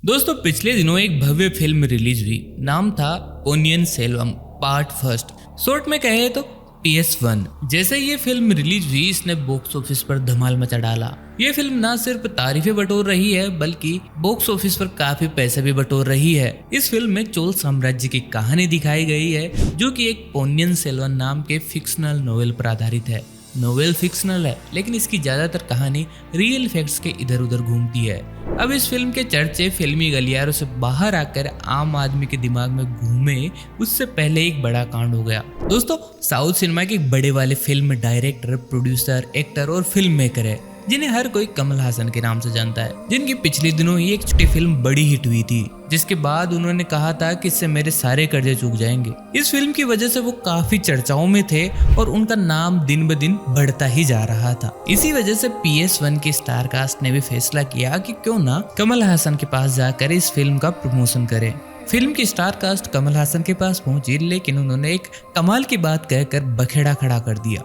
दोस्तों पिछले दिनों एक भव्य फिल्म रिलीज हुई। नाम था Ponniyin Selvam part first, short में कहे तो PS1। जैसे ये फिल्म रिलीज हुई इसने बॉक्स ऑफिस पर धमाल मचा डाला। ये फिल्म ना सिर्फ तारीफें बटोर रही है बल्कि बॉक्स ऑफिस पर काफी पैसे भी बटोर रही है। इस फिल्म में चोल साम्राज्य की कहानी दिखाई गई है जो कि एक पोन्नियन सेल्वन नाम के फिक्शनल नोवेल पर आधारित है। नोवेल फिक्शनल है लेकिन इसकी ज्यादातर कहानी रियल फैक्ट्स के इधर उधर घूमती है। अब इस फिल्म के चर्चे फिल्मी गलियारों से बाहर आकर आम आदमी के दिमाग में घूमे उससे पहले एक बड़ा कांड हो गया। दोस्तों साउथ सिनेमा के एक बड़े वाले फिल्म डायरेक्टर, प्रोड्यूसर, एक्टर और फिल्म मेकर है जिन्हें हर कोई कमल हासन के नाम से जानता है, जिनकी पिछले दिनों ही एक छोटी फिल्म बड़ी हिट हुई थी जिसके बाद उन्होंने कहा था कि इससे मेरे सारे कर्जे चूक जाएंगे। इस फिल्म की वजह से वो काफी चर्चाओं में थे और उनका नाम दिन ब दिन बढ़ता ही जा रहा था। इसी वजह से PS1 की स्टार कास्ट ने भी फैसला किया कि क्यों ना कमल हासन के पास जाकर इस फिल्म का प्रमोशन करें। फिल्म की स्टार कास्ट कमल हासन के पास पहुंची लेकिन उन्होंने एक कमाल की बात कहकर बखेड़ा खड़ा कर दिया।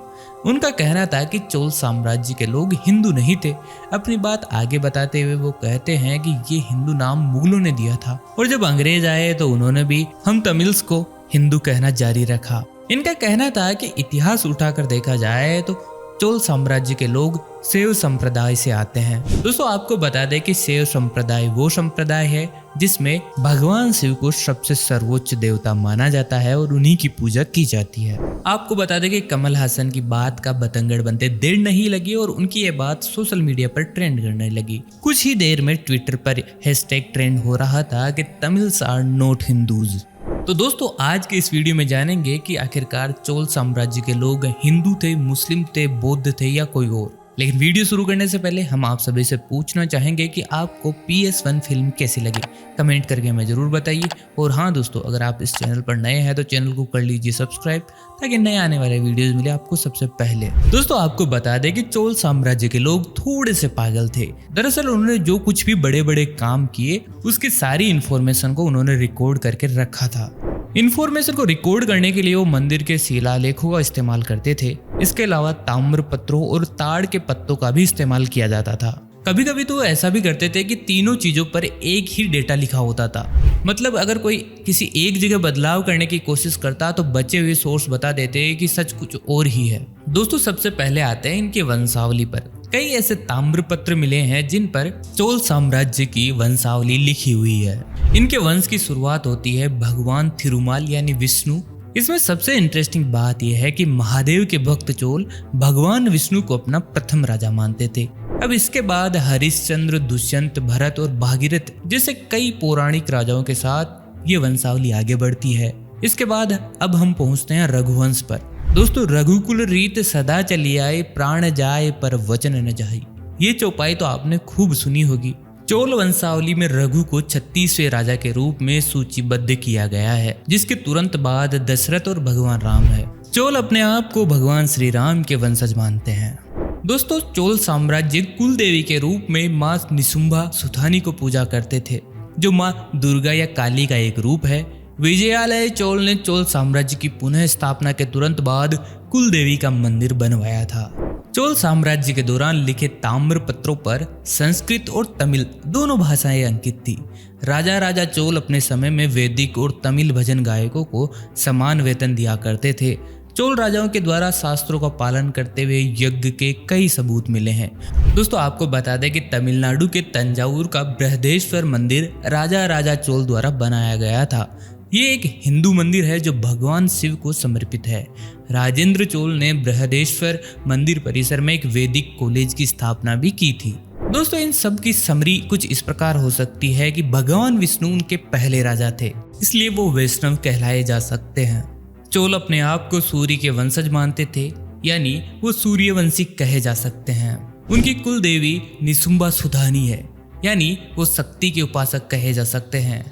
उनका कहना था कि चोल साम्राज्य के लोग हिंदू नहीं थे। अपनी बात आगे बताते हुए वो कहते हैं कि ये हिंदू नाम मुगलों ने दिया था और जब अंग्रेज आए तो उन्होंने भी हम तमिल्स को हिंदू कहना जारी रखा। इनका कहना था कि इतिहास उठाकर देखा जाए तो चोल साम्राज्य के लोग शैव संप्रदाय से आते हैं। दोस्तों आपको बता दें कि शैव संप्रदाय वो संप्रदाय है जिसमें भगवान शिव को सबसे सर्वोच्च देवता माना जाता है और उन्हीं की पूजा की जाती है। आपको बता दें कि कमल हासन की बात का बतंगड़ बनते देर नहीं लगी और उनकी ये बात सोशल मीडिया पर ट्रेंड करने लगी। कुछ ही देर में ट्विटर पर हैशटैग ट्रेंड हो रहा था कि तमिल्स आर नॉट हिंदूज। तो दोस्तों आज के इस वीडियो में जानेंगे कि आखिरकार चोल साम्राज्य के लोग हिंदू थे, मुस्लिम थे, बौद्ध थे या कोई और। लेकिन वीडियो शुरू करने से पहले हम आप सभी से पूछना चाहेंगे कि आपको PS1 फिल्म कैसी लगी, कमेंट करके हमें जरूर बताइए। और हाँ दोस्तों, अगर आप इस चैनल पर नए हैं तो चैनल को कर लीजिए सब्सक्राइब ताकि नए आने वाले वीडियोस मिले आपको सबसे पहले। दोस्तों आपको बता दें कि चोल साम्राज्य के लोग थोड़े से पागल थे। दरअसल उन्होंने जो कुछ भी बड़े बड़े काम किए उसकी सारी इन्फॉर्मेशन को उन्होंने रिकॉर्ड करके रखा था। इन्फॉर्मेशन को रिकॉर्ड करने के लिए वो मंदिर के शिलालेखों का इस्तेमाल करते थे। इसके अलावा ताम्र पत्रों और ताड़ के पत्तों का भी इस्तेमाल किया जाता था। कभी कभी तो ऐसा भी करते थे कि तीनों चीजों पर एक ही डेटा लिखा होता था। मतलब अगर कोई किसी एक जगह बदलाव करने की कोशिश करता तो बचे हुए सोर्स बता देते कि सच कुछ और ही है। दोस्तों सबसे पहले आते हैं इनके वंशावली पर। कई ऐसे ताम्र पत्र मिले हैं जिन पर चोल साम्राज्य की वंशावली लिखी हुई है। इनके वंश की शुरुआत होती है भगवान थिरुमाल यानी विष्णु। इसमें सबसे इंटरेस्टिंग बात यह है कि महादेव के भक्त चोल भगवान विष्णु को अपना प्रथम राजा मानते थे। अब इसके बाद हरिश्चंद्र, दुष्यंत, भरत और भागीरथ जैसे कई पौराणिक राजाओं के साथ ये वंशावली आगे बढ़ती है। इसके बाद अब हम पहुंचते हैं रघुवंश पर। दोस्तों रघुकुल रीत सदा चली आए, प्राण जाए पर वचन न जाए। ये चौपाई तो आपने खूब सुनी होगी। चोल वंशावली में रघु को 36वें राजा के रूप में सूचीबद्ध किया गया है जिसके तुरंत बाद दशरथ और भगवान राम है। चोल अपने आप को भगवान श्री राम के वंशज मानते हैं। दोस्तों चोल साम्राज्य कुल देवी के रूप में माँ निशुंभा सुथानी को पूजा करते थे जो माँ दुर्गा या काली का एक रूप है। विजयालय चोल ने चोल साम्राज्य की पुनः स्थापना के तुरंत बाद कुल देवी का मंदिर बनवाया था। चोल साम्राज्य के दौरान लिखे ताम्र पत्रों पर संस्कृत और तमिल दोनों भाषाएं अंकित थी। राजा चोल अपने समय में वैदिक और तमिल भजन गायकों को समान वेतन दिया करते थे। चोल राजाओं के द्वारा शास्त्रों का पालन करते हुए यज्ञ के कई सबूत मिले हैं। दोस्तों आपको बता दें कि तमिलनाडु के तंजावुर का बृहदेश्वर मंदिर राजा चोल द्वारा बनाया गया था। ये एक हिंदू मंदिर है जो भगवान शिव को समर्पित है। राजेंद्र चोल ने बृहदेश्वर मंदिर परिसर में एक वैदिक कॉलेज की स्थापना भी की थी। दोस्तों इन सब की समरी कुछ इस प्रकार हो सकती है कि भगवान विष्णु उनके पहले राजा थे, इसलिए वो वैष्णव कहलाए जा सकते हैं। चोल अपने आप को सूर्य के वंशज मानते थे, यानी वो सूर्यवंशी कहे जा सकते हैं। उनकी कुल देवी निशुंभा सुधानी है, यानी वो शक्ति के उपासक कहे जा सकते हैं।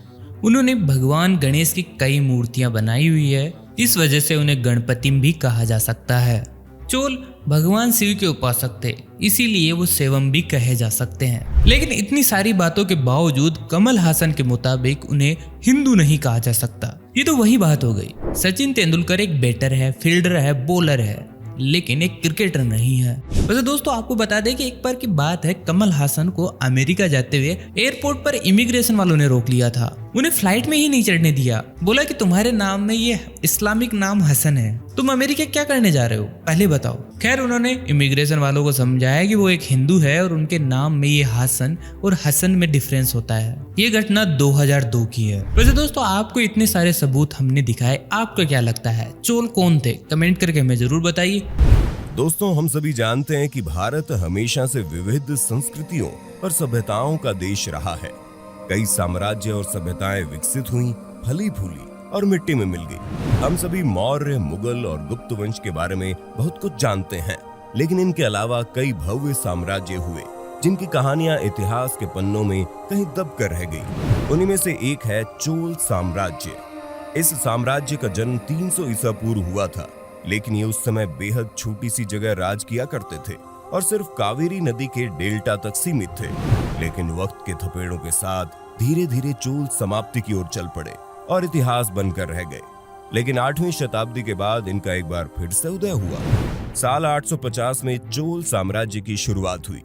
उन्होंने भगवान गणेश की कई मूर्तियां बनाई हुई है, इस वजह से उन्हें गणपति भी कहा जा सकता है। चोल भगवान शिव के उपासक थे, इसीलिए वो सेवम भी कहे जा सकते हैं। लेकिन इतनी सारी बातों के बावजूद कमल हासन के मुताबिक उन्हें हिंदू नहीं कहा जा सकता। ये तो वही बात हो गई। सचिन तेंदुलकर एक बैटर है, फील्डर है, बॉलर है। लेकिन एक क्रिकेटर नहीं है। वैसे दोस्तों आपको बता दें कि एक बार की बात है, कमल हासन को अमेरिका जाते हुए एयरपोर्ट पर इमिग्रेशन वालों ने रोक लिया था। उन्हें फ्लाइट में ही नहीं चढ़ने दिया। बोला कि तुम्हारे नाम में ये इस्लामिक नाम हसन है, तुम अमेरिका क्या करने जा रहे हो, पहले बताओ। खैर उन्होंने इमिग्रेशन वालों को समझाया कि वो एक हिंदू है और उनके नाम में ये हासन और हसन में डिफरेंस होता है। ये घटना 2002 की है। वैसे दोस्तों आपको इतने सारे सबूत हमने दिखाए, आपको क्या लगता है चोल कौन थे? कमेंट करके हमें जरूर बताइए। दोस्तों हम सभी जानते हैं कि भारत हमेशा से विविध संस्कृतियों और सभ्यताओं का देश रहा है। कई साम्राज्य और सभ्यताएं विकसित हुई, फली फूली और मिट्टी में मिल गई। हम सभी मौर्य, मुगल और गुप्त वंश के बारे में बहुत कुछ जानते हैं, लेकिन इनके अलावा कई भव्य साम्राज्य हुए जिनकी कहानियां इतिहास के पन्नों में कहीं दब कर रह गई। उन्हीं में से एक है चोल साम्राज्य। इस साम्राज्य का जन्म 300 ईसा पूर्व हुआ था, लेकिन ये उस समय बेहद छोटी सी जगह राज किया करते थे और सिर्फ कावेरी नदी के डेल्टा तक सीमित थे। लेकिन वक्त के थपेड़ों के साथ धीरे धीरे चोल समाप्ति की ओर चल पड़े और इतिहास बनकर रह गए। लेकिन 8वीं शताब्दी के बाद इनका एक बार फिर से उदय हुआ। साल 850 में चोल साम्राज्य की शुरुआत हुई।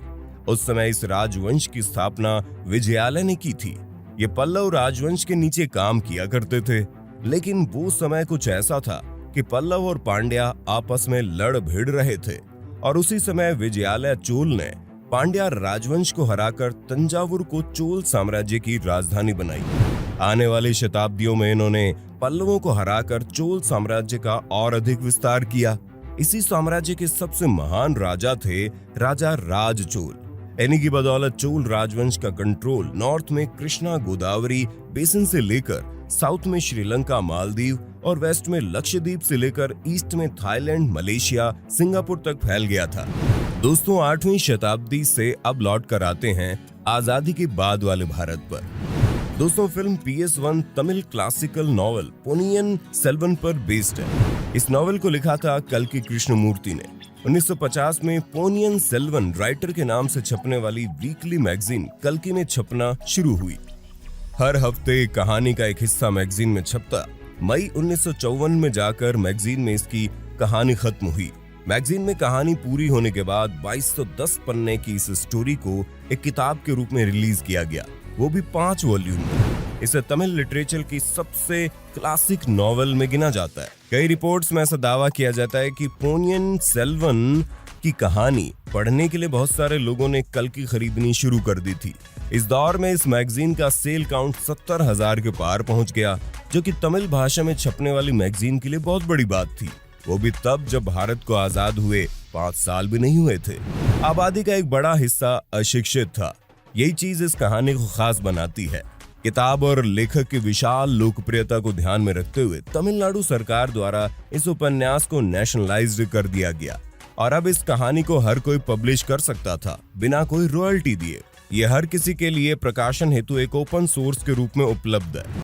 उस समय इस राजवंश की स्थापना विजयालय ने की थी। ये पल्लव राजवंश के नीचे काम किया करते थे, लेकिन वो समय कुछ ऐसा था कि पल्लव और पांड्या आपस में लड़ भिड़ रहे थे और उसी समय विजयालय चोल ने पांड्या राजवंश को हराकर तंजावुर को चोल साम्राज्य की राजधानी बनाई। आने वाली शताब्दियों में इन्होंने पल्लवों को हराकर चोल साम्राज्य का और अधिक विस्तार किया। इसी साम्राज्य के सबसे महान राजा थे राजा राजचोल। इन्हीं की बदौलत चोल राजवंश का कंट्रोल नॉर्थ में कृष्णा गोदावरी बेसिन से लेकर साउथ में श्रीलंका, मालदीव और वेस्ट में लक्षद्वीप से लेकर ईस्ट में थाईलैंड, मलेशिया, सिंगापुर तक फैल गया था। दोस्तों 8वीं शताब्दी से अब लौट कर आते हैं आजादी के बाद वाले भारत पर। दोस्तों film PS1 Tamil classical novel Ponniyin Selvan पर बेस्ड है। इस नॉवल को लिखा था कल्कि कृष्णमूर्ति ने। 1950 में पोनियन सेल्वन राइटर के नाम से छपने वाली वीकली मैगजीन कल्कि में छपना शुरू हुई। हर हफ्ते कहानी का एक हिस्सा मैगजीन में छपता। मई 1954 में जाकर मैगजीन में इसकी कहानी खत्म हुई। मैगजीन में कहानी पूरी होने के बाद 2210 पन्ने की इस स्टोरी को एक किताब के रूप में रिलीज किया गया, वो भी 5 वॉल्यूम में। इसे तमिल लिटरेचर की सबसे क्लासिक नॉवल में गिना जाता है। कई रिपोर्ट्स में ऐसा दावा किया जाता है कि पोनियन सेल्वन की कहानी पढ़ने के लिए बहुत सारे लोगों ने कल्कि खरीदनी शुरू कर दी थी। इस दौर में इस मैगजीन का सेल काउंट 70,000 के पार पहुंच गया, जो कि तमिल भाषा में छपने वाली मैगजीन के लिए बहुत बड़ी बात थी। वो भी तब जब भारत को आजाद हुए 5 साल भी नहीं हुए थे। आबादी का एक बड़ा हिस्सा अशिक्षित था। यही चीज इस कहानी को खास बनाती है। किताब और लेखक की विशाल लोकप्रियता को ध्यान में रखते हुए तमिलनाडु सरकार द्वारा इस उपन्यास को नेशनलाइज्ड कर दिया गया और अब इस कहानी को हर कोई पब्लिश कर सकता था बिना कोई रॉयल्टी दिए। ये हर किसी के लिए प्रकाशन हेतु एक ओपन सोर्स के रूप में उपलब्ध है।